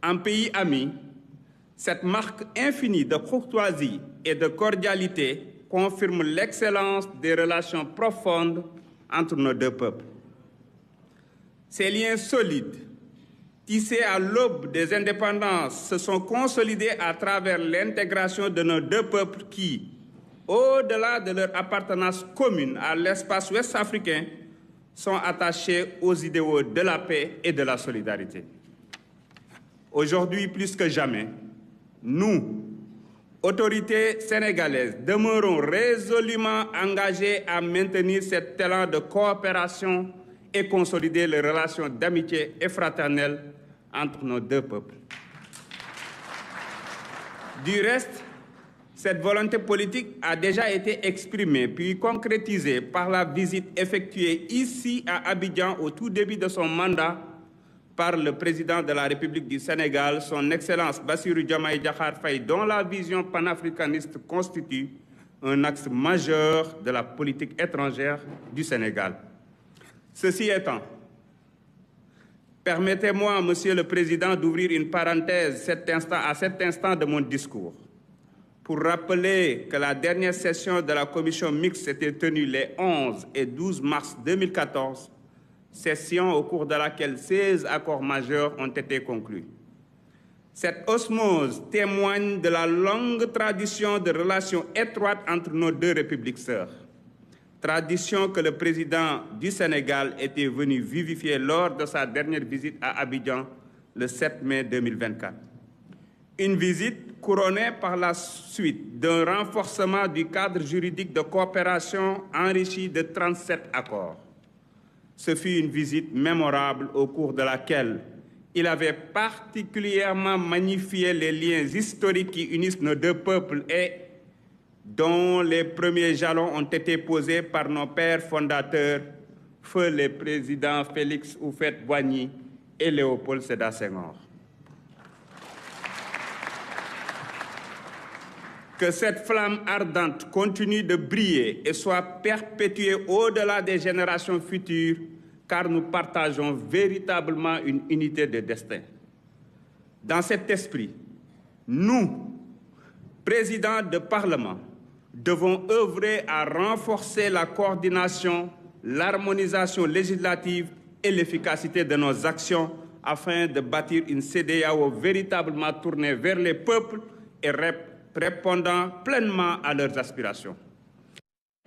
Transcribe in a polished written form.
En pays ami, cette marque infinie de courtoisie et de cordialité confirme l'excellence des relations profondes entre nos deux peuples. Ces liens solides, tissés à l'aube des indépendances, se sont consolidés à travers l'intégration de nos deux peuples qui, au-delà de leur appartenance commune à l'espace ouest-africain, sont attachés aux idéaux de la paix et de la solidarité. Aujourd'hui, plus que jamais, nous, autorités sénégalaises, demeurons résolument engagés à maintenir cet élan de coopération et consolider les relations d'amitié et fraternelle entre nos deux peuples. Du reste, cette volonté politique a déjà été exprimée puis concrétisée par la visite effectuée ici à Abidjan au tout début de son mandat par le président de la République du Sénégal, son Excellence Bassirou Diomaye Diakhar Faye, dont la vision panafricaniste constitue un axe majeur de la politique étrangère du Sénégal. Ceci étant, permettez-moi, Monsieur le Président, d'ouvrir une parenthèse à cet instant de mon discours pour rappeler que la dernière session de la commission mixte s'était tenue les 11 et 12 mars 2014, session au cours de laquelle 16 accords majeurs ont été conclus. Cette osmose témoigne de la longue tradition de relations étroites entre nos deux républiques sœurs, tradition que le président du Sénégal était venu vivifier lors de sa dernière visite à Abidjan le 7 mai 2024. Une visite couronnée par la suite d'un renforcement du cadre juridique de coopération enrichi de 37 accords. Ce fut une visite mémorable au cours de laquelle il avait particulièrement magnifié les liens historiques qui unissent nos deux peuples et dont les premiers jalons ont été posés par nos pères fondateurs, feu les présidents Félix Houphouët-Boigny et Léopold Sédar Senghor. Que cette flamme ardente continue de briller et soit perpétuée au-delà des générations futures, car nous partageons véritablement une unité de destin. Dans cet esprit, nous, présidents de Parlement, devons œuvrer à renforcer la coordination, l'harmonisation législative et l'efficacité de nos actions afin de bâtir une CEDEAO véritablement tournée vers les peuples et répondant pleinement à leurs aspirations.